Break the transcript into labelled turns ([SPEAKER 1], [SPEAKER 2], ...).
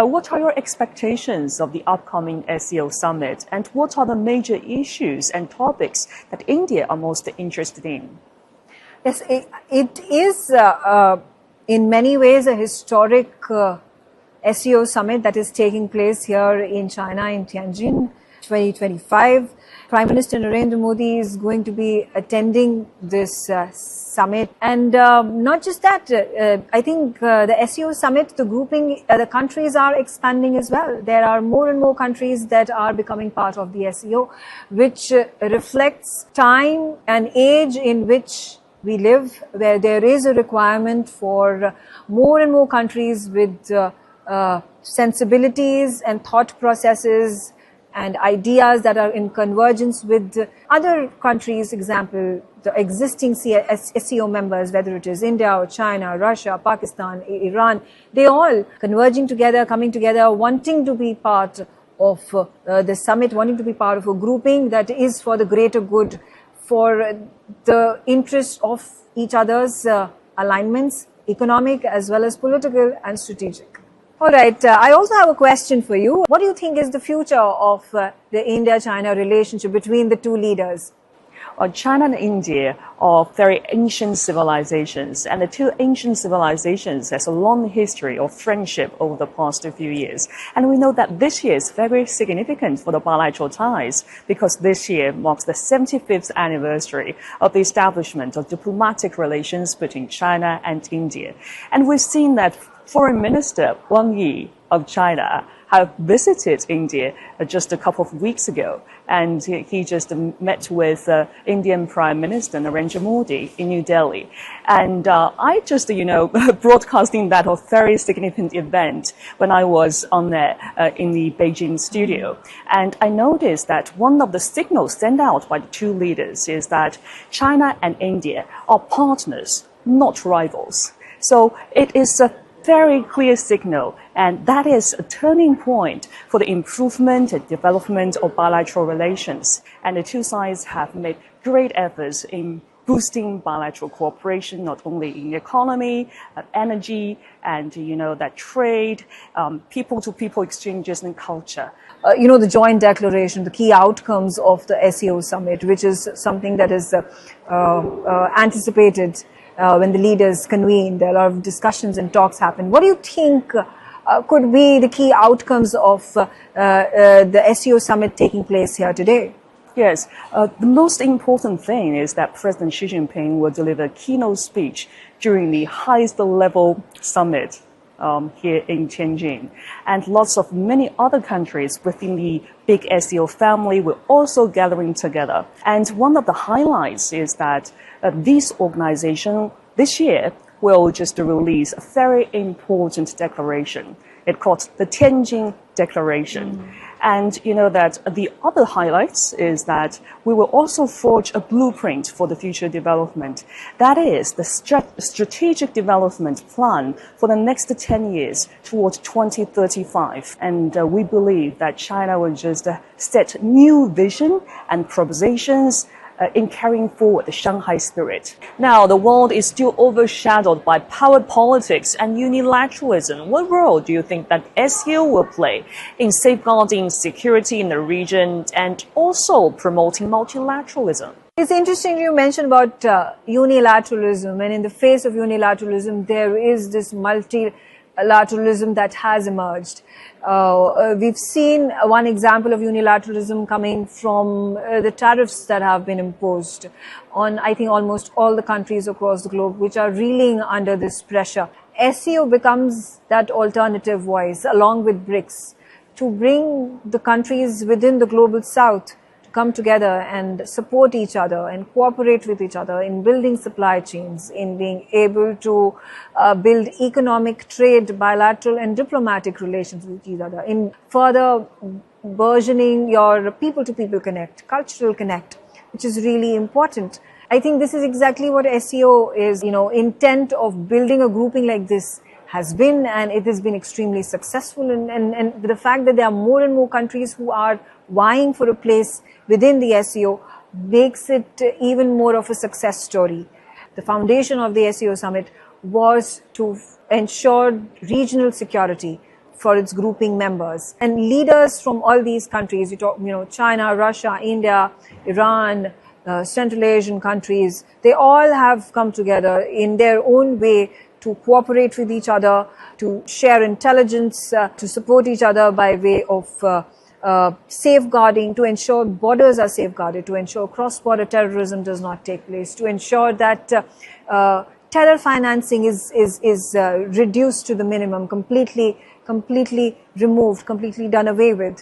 [SPEAKER 1] What are your expectations of the upcoming SCO Summit, and what are the major issues and topics that India are most interested in?
[SPEAKER 2] Yes, it is in many ways a historic SCO Summit that is taking place here in China, in Tianjin, 2025. Prime Minister Narendra Modi is going to be attending this summit. And not just that, I think the SCO Summit, the grouping, the countries are expanding as well. There are more and more countries that are becoming part of the SCO, which reflects time and age in which we live, where there is a requirement for more and more countries with sensibilities and thought processes and ideas that are in convergence with other countries, example, the existing SCO members, whether it is India or China, Russia, Pakistan, Iran, they all converging together, coming together, wanting to be part of the summit, wanting to be part of a grouping that is for the greater good, for the interest of each other's alignments, economic as well as political and strategic. All right, I also have a question for you. What do you think is the future of the India-China relationship between the two leaders?
[SPEAKER 1] China and India are very ancient civilizations, and the two ancient civilizations has a long history of friendship over the past few years. And we know that this year is very significant for the bilateral ties, because this year marks the 75th anniversary of the establishment of diplomatic relations between China and India. And we've seen that Foreign Minister Wang Yi of China have visited India just a couple of weeks ago, and he just met with Indian Prime Minister Narendra Modi in New Delhi. And I just, broadcasting that a very significant event when I was on there in the Beijing studio. And I noticed that one of the signals sent out by the two leaders is that China and India are partners, not rivals. So it is a very clear signal, and that is a turning point for the improvement and development of bilateral relations. And the two sides have made great efforts in boosting bilateral cooperation, not only in economy, energy, and that trade, people-to-people exchanges and culture.
[SPEAKER 2] The joint declaration, the key outcomes of the SCO Summit, which is something that is anticipated when the leaders convene. There are a lot of discussions and talks happen. What do you think could be the key outcomes of the SCO Summit taking place here today?
[SPEAKER 1] Yes, the most important thing is that President Xi Jinping will deliver a keynote speech during the highest level summit here in Tianjin. And lots of many other countries within the big SCO family will also gathering together. And one of the highlights is that this organization this year will just release a very important declaration. It's called the Tianjin Declaration. And that the other highlights is that we will also forge a blueprint for the future development. That is the strategic development plan for the next 10 years towards 2035. And we believe that China will just set new vision and propositions in carrying forward the Shanghai spirit. Now, the world is still overshadowed by power politics and unilateralism. What role do you think that SCO will play in safeguarding security in the region and also promoting multilateralism?
[SPEAKER 2] It's interesting you mentioned about unilateralism, and in the face of unilateralism, there is this multilateralism that has emerged. We've seen one example of unilateralism coming from the tariffs that have been imposed on, I think, almost all the countries across the globe, which are reeling under this pressure. SCO becomes that alternative voice, along with BRICS, to bring the countries within the global south to come together and support each other and cooperate with each other in building supply chains, in being able to build economic, trade, bilateral and diplomatic relations with each other, in further burgeoning your people-to-people connect, cultural connect, which is really important. I think this is exactly what SCO is, intent of building a grouping like this has been, and it has been extremely successful. And the fact that there are more and more countries who are vying for a place within the SCO makes it even more of a success story. The foundation of the SCO Summit was to ensure regional security for its grouping members. And leaders from all these countries, China, Russia, India, Iran, Central Asian countries, they all have come together in their own way to cooperate with each other, to share intelligence, to support each other by way of safeguarding, to ensure borders are safeguarded, to ensure cross-border terrorism does not take place, to ensure that terror financing is reduced to the minimum, completely removed, completely done away with.